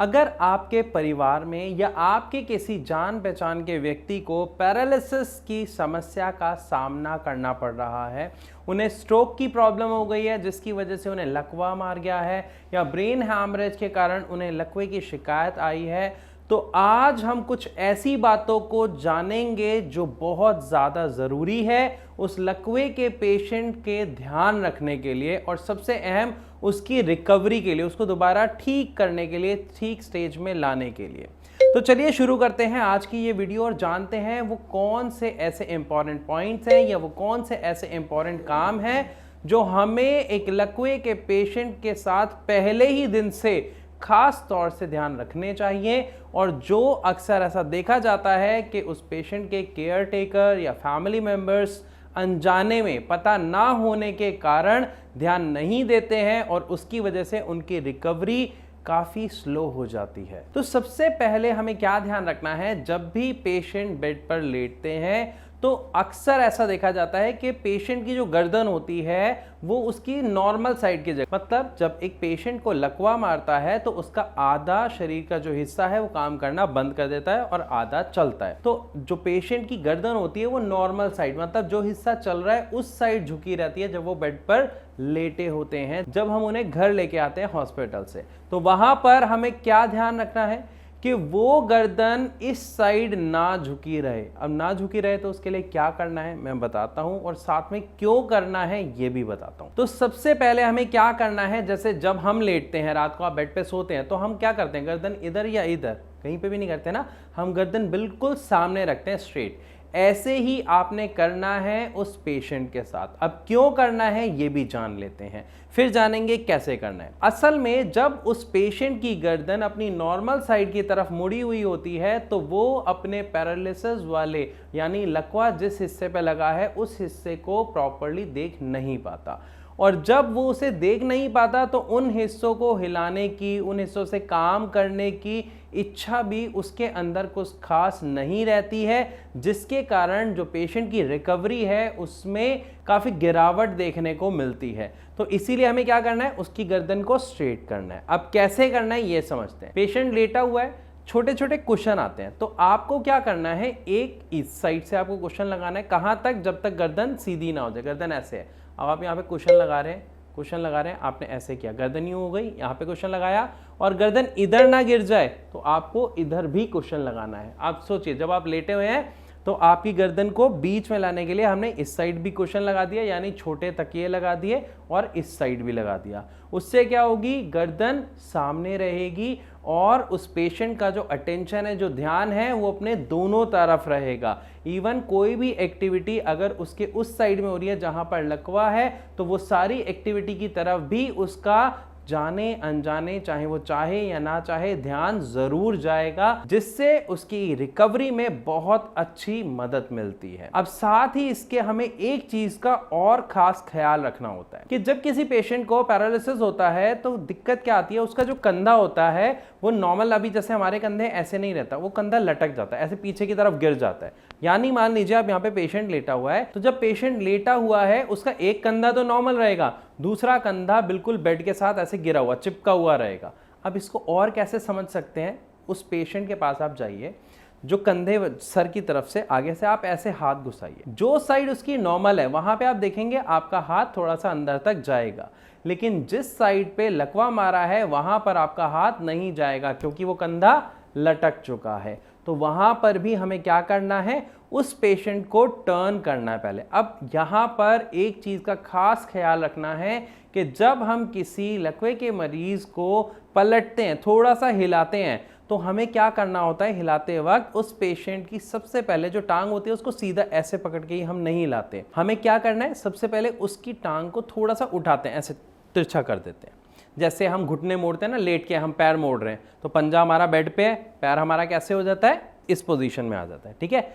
अगर आपके परिवार में या आपके किसी जान पहचान के व्यक्ति को पैरालिसिस की समस्या का सामना करना पड़ रहा है, उन्हें स्ट्रोक की प्रॉब्लम हो गई है जिसकी वजह से उन्हें लकवा मार गया है, या ब्रेन हैमरेज के कारण उन्हें लकवे की शिकायत आई है, तो आज हम कुछ ऐसी बातों को जानेंगे जो बहुत ज़्यादा ज़रूरी है उस लकवे के पेशेंट के ध्यान रखने के लिए, और सबसे अहम उसकी रिकवरी के लिए, उसको दोबारा ठीक करने के लिए, ठीक स्टेज में लाने के लिए। तो चलिए शुरू करते हैं आज की ये वीडियो और जानते हैं वो कौन से ऐसे इंपॉर्टेंट पॉइंट्स हैं या वो कौन से ऐसे इंपॉर्टेंट काम हैं जो हमें एक लकवे के पेशेंट के साथ पहले ही दिन से खास तौर से ध्यान रखने चाहिए, और जो अक्सर ऐसा देखा जाता है कि उस पेशेंट के केयर टेकर या फैमिली मेंबर्स अनजाने में, पता ना होने के कारण ध्यान नहीं देते हैं और उसकी वजह से उनकी रिकवरी काफ़ी स्लो हो जाती है। तो सबसे पहले हमें क्या ध्यान रखना है, जब भी पेशेंट बेड पर लेटते हैं तो अक्सर ऐसा देखा जाता है कि पेशेंट की जो गर्दन होती है वो उसकी नॉर्मल साइड की जगह, मतलब जब एक पेशेंट को लकवा मारता है तो उसका आधा शरीर का जो हिस्सा है वो काम करना बंद कर देता है और आधा चलता है। तो जो पेशेंट की गर्दन होती है वो नॉर्मल साइड, मतलब जो हिस्सा चल रहा है उस साइड झुकी रहती है जब वो बेड पर लेटे होते हैं। जब हम उन्हें घर लेके आते हैं हॉस्पिटल से, तो वहां पर हमें क्या ध्यान रखना है कि वो गर्दन इस साइड ना झुकी रहे। अब ना झुकी रहे तो उसके लिए क्या करना है मैं बताता हूं, और साथ में क्यों करना है ये भी बताता हूं। तो सबसे पहले हमें क्या करना है, जैसे जब हम लेटते हैं, रात को आप बेड पे सोते हैं, तो हम क्या करते हैं, गर्दन इधर या इधर कहीं पे भी नहीं करते ना, हम गर्दन बिल्कुल सामने रखते हैं, स्ट्रेट। ऐसे ही आपने करना है उस पेशेंट के साथ। अब क्यों करना है ये भी जान लेते हैं, फिर जानेंगे कैसे करना है। असल में जब उस पेशेंट की गर्दन अपनी नॉर्मल साइड की तरफ मुड़ी हुई होती है तो वो अपने पैरालिसिस वाले यानी लकवा जिस हिस्से पे लगा है उस हिस्से को प्रॉपर्ली देख नहीं पाता, और जब वो उसे देख नहीं पाता तो उन हिस्सों को हिलाने की, उन हिस्सों से काम करने की इच्छा भी उसके अंदर कुछ खास नहीं रहती है, जिसके कारण जो पेशेंट की रिकवरी है उसमें काफ़ी गिरावट देखने को मिलती है। तो इसीलिए हमें क्या करना है, उसकी गर्दन को स्ट्रेट करना है। अब कैसे करना है ये समझते हैं। पेशेंट लेटा हुआ है, छोटे छोटे कुशन आते हैं, तो आपको क्या करना है, एक इस साइड से आपको कुशन लगाना है। कहाँ तक, जब तक गर्दन सीधी ना हो जाए। गर्दन ऐसे है, अब आप यहाँ पे कुशन लगा रहे हैं, कुशन लगा रहे हैं, आपने ऐसे किया, गर्दन यूं हो गई, यहाँ पे कुशन लगाया, और गर्दन इधर ना गिर जाए तो आपको इधर भी कुशन लगाना है। आप सोचिए, जब आप लेटे हुए हैं तो आपकी गर्दन को बीच में लाने के लिए हमने इस साइड भी कुशन लगा दिया, यानी छोटे तकिए लगा दिए, और इस साइड भी लगा दिया। उससे क्या होगी, गर्दन सामने रहेगी और उस पेशेंट का जो अटेंशन है, जो ध्यान है, वो अपने दोनों तरफ रहेगा। इवन कोई भी एक्टिविटी अगर उसके उस साइड में हो रही है जहां पर लकवा है तो वो सारी एक्टिविटी की तरफ भी उसका जाने अनजाने, चाहे वो चाहे या ना चाहे, ध्यान जरूर जाएगा, जिससे उसकी रिकवरी में बहुत अच्छी मदद मिलती है। अब साथ ही इसके हमें एक चीज का और खास ख्याल रखना होता है कि जब किसी पेशेंट को पैरालिसिस होता है तो दिक्कत क्या आती है, उसका जो कंधा होता है वो नॉर्मल, अभी जैसे हमारे कंधे ऐसे नहीं रहता, वो कंधा लटक जाता है, ऐसे पीछे की तरफ गिर जाता है। यानी मान लीजिए आप यहाँ पे पेशेंट लेटा हुआ है, तो जब पेशेंट लेटा हुआ है उसका एक कंधा तो नॉर्मल रहेगा, दूसरा कंधा बिल्कुल बेड के साथ ऐसे गिरा हुआ, चिपका हुआ रहेगा। अब इसको और कैसे समझ सकते हैं, उस पेशेंट के पास आप जाइए, जो कंधे सर की तरफ से आगे से आप ऐसे हाथ घुसाइए, जो साइड उसकी नॉर्मल है वहां पे आप देखेंगे आपका हाथ थोड़ा सा अंदर तक जाएगा, लेकिन जिस साइड पे लकवा मारा है वहां पर आपका हाथ नहीं जाएगा क्योंकि वो कंधा लटक चुका है। तो वहां पर भी हमें क्या करना है, उस पेशेंट को टर्न करना है पहले। अब यहां पर एक चीज का खास ख्याल रखना है कि जब हम किसी लकवे के मरीज को पलटते हैं, थोड़ा सा हिलाते हैं, तो हमें क्या करना होता है, हिलाते वक्त उस पेशेंट की सबसे पहले जो टांग होती है उसको सीधा ऐसे पकड़ के ही हम नहीं हिलाते। हमें क्या करना है, सबसे पहले उसकी टांग को थोड़ा सा उठाते हैं, ऐसे तिरछा कर देते हैं। जैसे हम घुटने मोड़ते हैं ना, लेट के हम पैर मोड़ रहे हैं, तो पंजा हमारा बेड पे है, पैर हमारा कैसे हो जाता है, इस पोजीशन में आ जाता है। ठीक है,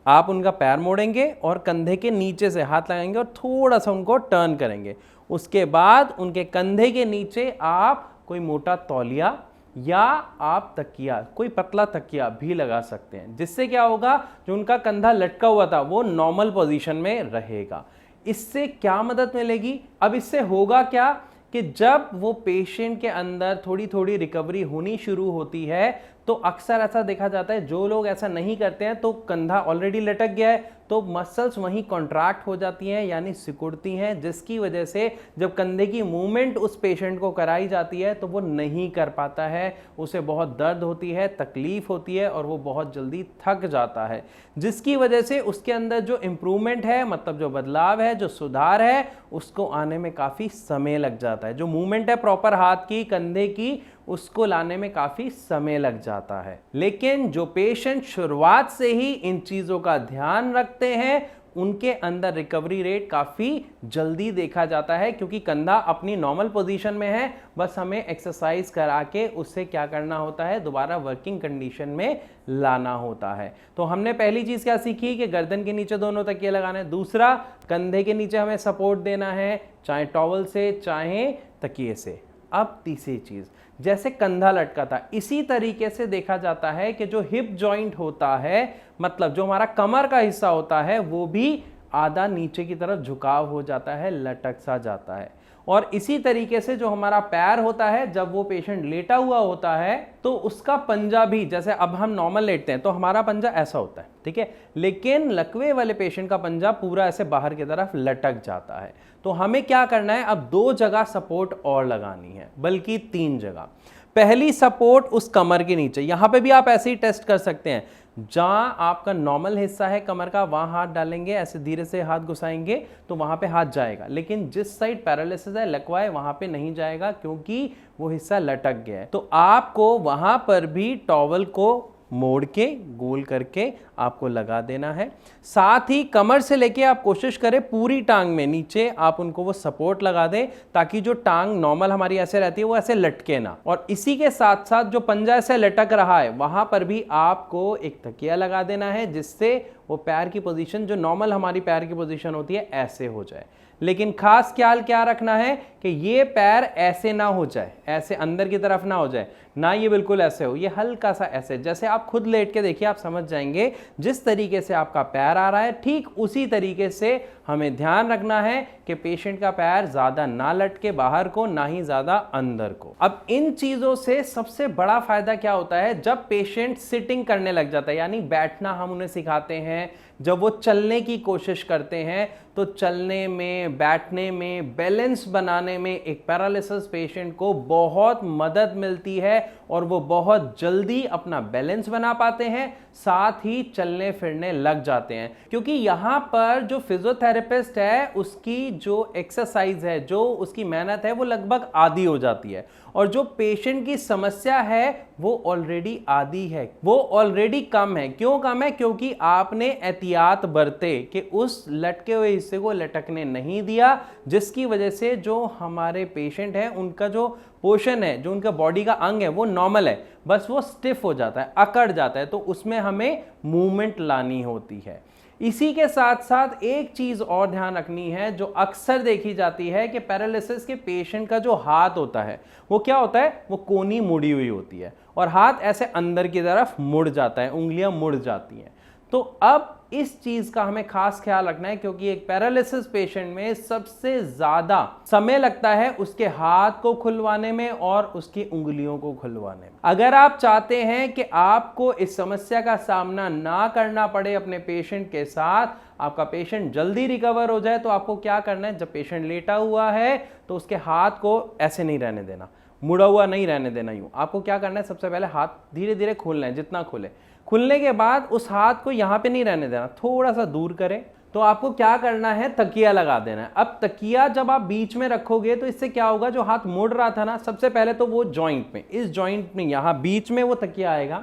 आप उनका पैर मोड़ेंगे और कंधे के नीचे से हाथ लगाएंगे और थोड़ा सा उनको टर्न करेंगे। उसके बाद उनके कंधे के नीचे आप कोई मोटा तौलिया या आप तकिया, कोई पतला तकिया भी लगा सकते हैं, जिससे क्या होगा, जो उनका कंधा लटका हुआ था वो नॉर्मल पोजीशन में रहेगा। इससे क्या मदद मिलेगी, अब इससे होगा क्या कि जब वो पेशेंट के अंदर थोड़ी थोड़ी रिकवरी होनी शुरू होती है तो अक्सर ऐसा देखा जाता है, जो लोग ऐसा नहीं करते हैं तो कंधा ऑलरेडी लटक गया है तो मसल्स वहीं कॉन्ट्रैक्ट हो जाती हैं यानी सिकुड़ती हैं, जिसकी वजह से जब कंधे की मूवमेंट उस पेशेंट को कराई जाती है तो वो नहीं कर पाता है, उसे बहुत दर्द होती है, तकलीफ होती है और वो बहुत जल्दी थक जाता है, जिसकी वजह से उसके अंदर जो इम्प्रूवमेंट है, मतलब जो बदलाव है, जो सुधार है, उसको आने में काफ़ी समय लग जाता है। जो मूवमेंट है प्रॉपर हाथ की, कंधे की, उसको लाने में काफ़ी समय लग जाता है। लेकिन जो पेशेंट शुरुआत से ही इन चीज़ों का ध्यान रखते हैं उनके अंदर रिकवरी रेट काफ़ी जल्दी देखा जाता है, क्योंकि कंधा अपनी नॉर्मल पोजीशन में है, बस हमें एक्सरसाइज करा के उससे क्या करना होता है, दोबारा वर्किंग कंडीशन में लाना होता है। तो हमने पहली चीज़ क्या सीखी कि गर्दन के नीचे दोनों तकिए लगाना है। दूसरा, कंधे के नीचे हमें सपोर्ट देना है, चाहे टॉवल से चाहे तकिए से। अब तीसरी चीज़, जैसे कंधा लटका था इसी तरीके से देखा जाता है कि जो हिप जॉइंट होता है, मतलब जो हमारा कमर का हिस्सा होता है, वो भी आधा नीचे की तरफ झुकाव हो जाता है, लटक सा जाता है। और इसी तरीके से जो हमारा पैर होता है, जब वो पेशेंट लेटा हुआ होता है तो उसका पंजा भी, जैसे अब हम नॉर्मल लेटते हैं तो हमारा पंजा ऐसा होता है, ठीक है, लेकिन लकवे वाले पेशेंट का पंजा पूरा ऐसे बाहर की तरफ लटक जाता है। तो हमें क्या करना है, अब 2 जगह सपोर्ट और लगानी है, बल्कि 3 जगह। पहली सपोर्ट उस कमर के नीचे, यहां पे भी आप ऐसे ही टेस्ट कर सकते हैं, जहां आपका नॉर्मल हिस्सा है कमर का वहां हाथ डालेंगे, ऐसे धीरे से हाथ घुसाएंगे तो वहां पे हाथ जाएगा, लेकिन जिस साइड पैरालिसिस है, लकवा है, वहां पे नहीं जाएगा क्योंकि वो हिस्सा लटक गया है। तो आपको वहां पर भी टॉवल को मोड़ के गोल करके आपको लगा देना है। साथ ही कमर से लेके आप कोशिश करें पूरी टांग में नीचे आप उनको वो सपोर्ट लगा दें, ताकि जो टांग नॉर्मल हमारी ऐसे रहती है वो ऐसे लटके ना। और इसी के साथ साथ जो पंजा ऐसे लटक रहा है वहां पर भी आपको एक तकिया लगा देना है, जिससे वो पैर की पोजीशन, जो नॉर्मल हमारी पैर की पोजीशन होती है, ऐसे हो जाए। लेकिन खास ख्याल क्या रखना है कि ये पैर ऐसे ना हो जाए, ऐसे अंदर की तरफ ना हो जाए, ना ये बिल्कुल ऐसे हो, ये हल्का सा ऐसे, जैसे आप खुद लेट के देखिए आप समझ जाएंगे, जिस तरीके से आपका पैर आ रहा है ठीक उसी तरीके से हमें ध्यान रखना है कि पेशेंट का पैर ज्यादा ना लटके बाहर को, ना ही ज्यादा अंदर को। अब इन चीजों से सबसे बड़ा फायदा क्या होता है, जब पेशेंट सिटिंग करने लग जाता है, यानी बैठना हम उन्हें सिखाते हैं, जब वो चलने की कोशिश करते हैं तो चलने में, बैठने में, बैलेंस बनाने में एक पैरालिसिस पेशेंट को बहुत मदद मिलती है और वो बहुत जल्दी अपना बैलेंस बना पाते हैं, साथ ही चलने फिरने लग जाते हैं। क्योंकि यहाँ पर जो फिजियोथेरेपिस्ट है उसकी जो एक्सरसाइज है, जो उसकी मेहनत है, वो लगभग आधी हो जाती है, और जो पेशेंट की समस्या है वो ऑलरेडी आधी है, वो ऑलरेडी कम है। क्यों कम है? क्योंकि आपने एहतियात बरते कि उस लटके हुए हिस्से को लटकने नहीं दिया, जिसकी वजह से जो हमारे पेशेंट हैं उनका जो पोर्शन है, जो उनका बॉडी का अंग है, वो नॉर्मल है, बस वो स्टिफ हो जाता है, अकड़ जाता है, तो उसमें हमें मूवमेंट लानी होती है। इसी के साथ साथ एक चीज और ध्यान रखनी है जो अक्सर देखी जाती है कि पैरालिसिस के पेशेंट का जो हाथ होता है वो क्या होता है, वो कोनी मुड़ी हुई होती है और हाथ ऐसे अंदर की तरफ मुड़ जाता है, उंगलियां मुड़ जाती हैं। तो अब इस चीज का हमें खास ख्याल रखना है, क्योंकि एक पैरालिसिस पेशेंट में सबसे ज्यादा समय लगता है उसके हाथ को खुलवाने में और उसकी उंगलियों को खुलवाने में। अगर आप चाहते हैं कि आपको इस समस्या का सामना ना करना पड़े अपने पेशेंट के साथ, आपका पेशेंट जल्दी रिकवर हो जाए, तो आपको क्या करना है, जब पेशेंट लेटा हुआ है तो उसके हाथ को ऐसे नहीं रहने देना, मुड़ा हुआ नहीं रहने देना। यूं आपको क्या करना है, सबसे पहले हाथ धीरे धीरे खोलना है, जितना खोले। खुलने के बाद उस हाथ को यहां पे नहीं रहने देना, थोड़ा सा दूर करें। तो आपको क्या करना है, तकिया लगा देना है। अब तकिया जब आप बीच में रखोगे तो इससे क्या होगा, जो हाथ मुड़ रहा था ना, सबसे पहले तो वो जॉइंट में, इस जॉइंट में यहां बीच में वो तकिया आएगा,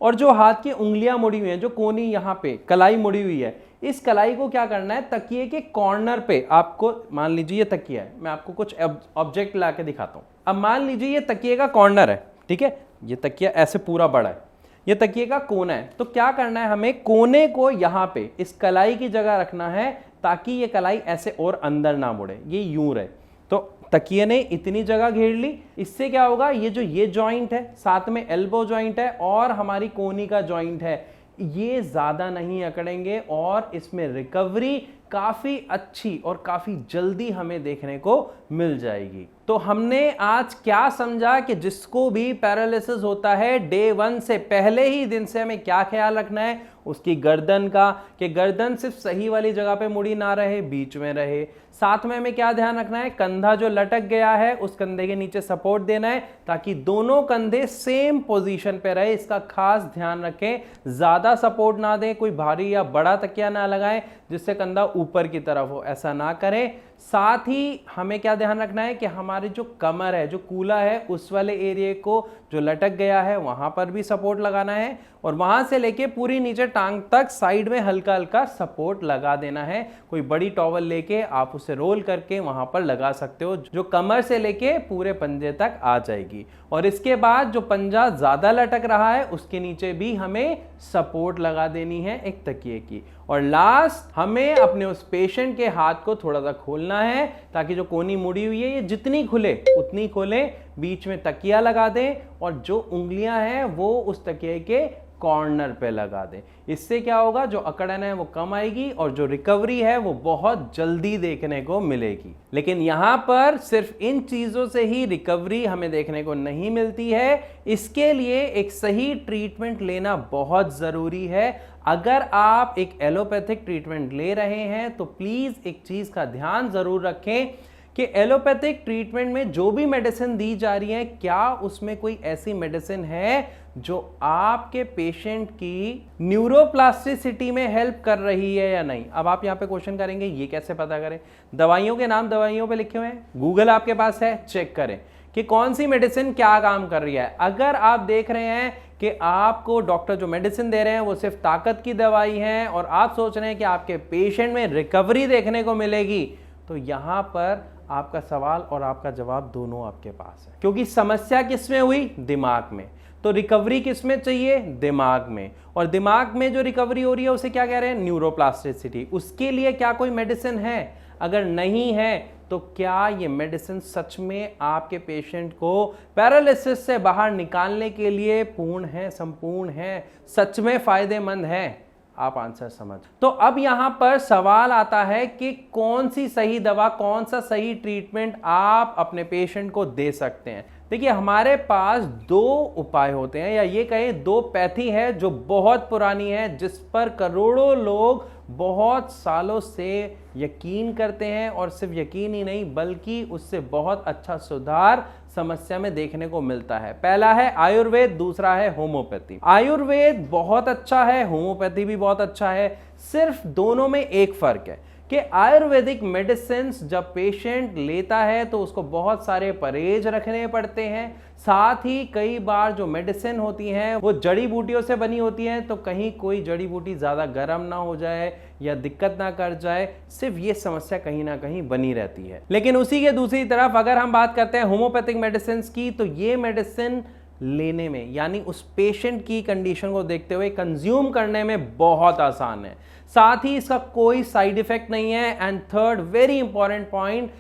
और जो हाथ की उंगलियां मुड़ी हुई हैं, जो कोनी यहां पे कलाई मुड़ी हुई है, इस कलाई को क्या करना है, तकिए के कॉर्नर पे आपको, मान लीजिए ये तकिया है, मैं आपको कुछ ऑब्जेक्ट ला के दिखाता हूं। अब मान लीजिए ये तकिए का कॉर्नर है, ठीक है, ये तकिया ऐसे पूरा बड़ा है, ये तकिए का कोना है। तो क्या करना है, हमें कोने को यहां पे इस कलाई की जगह रखना है, ताकि ये कलाई ऐसे और अंदर ना मुड़े, ये यूं रहे। तो तकिए ने इतनी जगह घेर ली, इससे क्या होगा, ये जॉइंट है, साथ में एल्बो जॉइंट है और हमारी कोनी का जॉइंट है, ये ज्यादा नहीं अकड़ेंगे और इसमें रिकवरी काफ़ी अच्छी और काफ़ी जल्दी हमें देखने को मिल जाएगी। तो हमने आज क्या समझा कि जिसको भी पैरालिसिस होता है डे 1 से पहले ही दिन से हमें क्या ख्याल रखना है उसकी गर्दन का, कि गर्दन सिर्फ सही वाली जगह पे मुड़ी ना रहे, बीच में रहे। साथ में हमें क्या ध्यान रखना है, कंधा जो लटक गया है उस कंधे के नीचे सपोर्ट देना है ताकि दोनों कंधे सेम पोजीशन पे रहे। इसका खास ध्यान रखें, ज्यादा सपोर्ट ना दें, कोई भारी या बड़ा तकिया ना लगाएं जिससे कंधा ऊपर की तरफ हो, ऐसा ना करें। साथ ही हमें क्या ध्यान रखना है कि हमारी जो कमर है, जो कूला है, उस वाले एरिया को जो लटक गया है वहां पर भी सपोर्ट लगाना है और वहां से लेके पूरी नीचे टांग तक साइड में हल्का हल्का सपोर्ट लगा देना है। कोई बड़ी टॉवल लेके आप उसे रोल करके वहां पर लगा सकते हो जो कमर से लेके पूरे पंजे तक आ जाएगी। और इसके बाद जो पंजा ज्यादा लटक रहा है उसके नीचे भी हमें सपोर्ट लगा देनी है एक तकिए की। और लास्ट हमें अपने उस पेशेंट के हाथ को थोड़ा सा खोलना है ताकि जो कोनी मुड़ी हुई है ये जितनी खुले उतनी खोले, बीच में तकिया लगा दें और जो उंगलियां हैं वो उस तकिए के कॉर्नर पे लगा दें। इससे क्या होगा, जो अकड़न है वो कम आएगी और जो रिकवरी है वो बहुत जल्दी देखने को मिलेगी। लेकिन यहां पर सिर्फ इन चीजों से ही रिकवरी हमें देखने को नहीं मिलती है, इसके लिए एक सही ट्रीटमेंट लेना बहुत जरूरी है। अगर आप एक एलोपैथिक ट्रीटमेंट ले रहे हैं तो प्लीज एक चीज का ध्यान जरूर रखें कि एलोपैथिक ट्रीटमेंट में जो भी मेडिसिन दी जा रही है क्या उसमें कोई ऐसी मेडिसिन है जो आपके पेशेंट की न्यूरोप्लास्टिसिटी में हेल्प कर रही है या नहीं। अब आप यहाँ पे क्वेश्चन करेंगे ये कैसे पता करें, दवाइयों के नाम दवाइयों पे लिखे हुए हैं, गूगल आपके पास है, चेक करें कि कौन सी मेडिसिन क्या काम कर रही है। अगर आप देख रहे हैं कि आपको डॉक्टर जो मेडिसिन दे रहे हैं वो सिर्फ ताकत की दवाई है और आप सोच रहे हैं कि आपके पेशेंट में रिकवरी देखने को मिलेगी, तो यहां पर आपका सवाल और आपका जवाब दोनों आपके पास है। क्योंकि समस्या किसमें हुई, दिमाग में, तो रिकवरी किसमें चाहिए, दिमाग में। और दिमाग में जो रिकवरी हो रही है उसे क्या कह रहे हैं, न्यूरोप्लास्टिसिटी। उसके लिए क्या कोई मेडिसिन है, अगर नहीं है तो क्या ये मेडिसिन सच में आपके पेशेंट को पैरालिसिस से बाहर निकालने के लिए पूर्ण है, संपूर्ण है, सच में फायदेमंद है। आप आंसर समझ। तो अब यहां पर सवाल आता है कि कौन सी सही दवा, कौन सा सही ट्रीटमेंट आप अपने पेशेंट को दे सकते हैं। देखिए हमारे पास दो उपाय होते हैं, या ये कहें दो पैथी है जो बहुत पुरानी है, जिस पर करोड़ों लोग बहुत सालों से यकीन करते हैं और सिर्फ यकीन ही नहीं बल्कि उससे बहुत अच्छा सुधार समस्या में देखने को मिलता है। पहला है आयुर्वेद, दूसरा है होम्योपैथी। आयुर्वेद बहुत अच्छा है, होम्योपैथी भी बहुत अच्छा है, सिर्फ दोनों में एक फर्क है कि आयुर्वेदिक मेडिसिन जब पेशेंट लेता है तो उसको बहुत सारे परहेज रखने पड़ते हैं। साथ ही कई बार जो मेडिसिन होती हैं वो जड़ी बूटियों से बनी होती हैं, तो कहीं कोई जड़ी बूटी ज़्यादा गर्म ना हो जाए या दिक्कत ना कर जाए, सिर्फ ये समस्या कहीं ना कहीं बनी रहती है। लेकिन उसी के दूसरी तरफ अगर हम बात करते हैं होम्योपैथिक मेडिसिन की, तो ये मेडिसिन लेने में यानी उस पेशेंट की कंडीशन को देखते हुए कंज्यूम करने में बहुत आसान है, साथ ही इसका कोई साइड इफेक्ट नहीं है। And third very important point,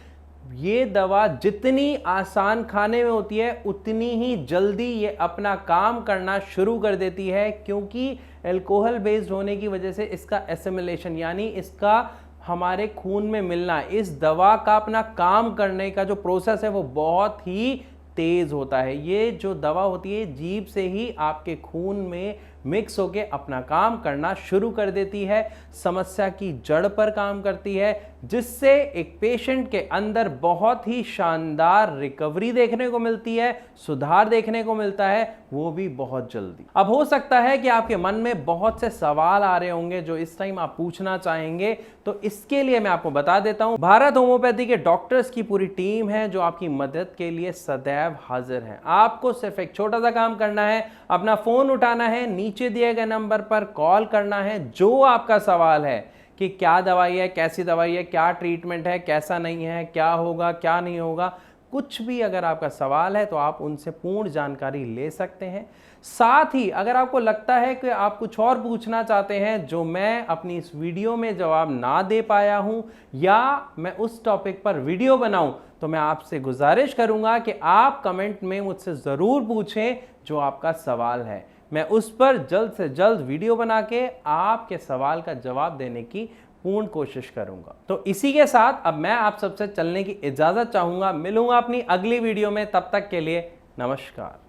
ये दवा जितनी आसान खाने में होती है उतनी ही जल्दी ये अपना काम करना शुरू कर देती है, क्योंकि अल्कोहल बेस्ड होने की वजह से इसका एसिमिलेशन यानी इसका हमारे खून में मिलना, इस दवा का अपना काम करने का जो प्रोसेस है वो बहुत ही तेज होता है। ये जो दवा होती है जीभ से ही आपके खून में मिक्स होके अपना काम करना शुरू कर देती है, समस्या की जड़ पर काम करती है, जिससे एक पेशेंट के अंदर बहुत ही शानदार रिकवरी देखने को मिलती है, सुधार देखने को मिलता है, वो भी बहुत जल्दी। अब हो सकता है कि आपके मन में बहुत से सवाल आ रहे होंगे जो इस टाइम आप पूछना चाहेंगे, तो इसके लिए मैं आपको बता देता हूं, भारत होम्योपैथी के डॉक्टर्स की पूरी टीम है जो आपकी मदद के लिए सदैव हाजिर है। आपको सिर्फ एक छोटा सा काम करना है, अपना फोन उठाना है, नीचे दिए गए नंबर पर कॉल करना है, जो आपका सवाल है कि क्या दवाई है, कैसी दवाई है, क्या ट्रीटमेंट है, कैसा नहीं है, क्या होगा, क्या नहीं होगा, कुछ भी अगर आपका सवाल है तो आप उनसे पूर्ण जानकारी ले सकते हैं। साथ ही अगर आपको लगता है कि आप कुछ और पूछना चाहते हैं जो मैं अपनी इस वीडियो में जवाब ना दे पाया हूं, या मैं उस टॉपिक पर वीडियो बनाऊं, तो मैं आपसे गुजारिश करूंगा कि आप कमेंट में मुझसे ज़रूर पूछें जो आपका सवाल है। मैं उस पर जल्द से जल्द वीडियो बना के आपके सवाल का जवाब देने की पूर्ण कोशिश करूंगा। तो इसी के साथ अब मैं आप सबसे चलने की इजाजत चाहूंगा। मिलूंगा अपनी अगली वीडियो में, तब तक के लिए नमस्कार।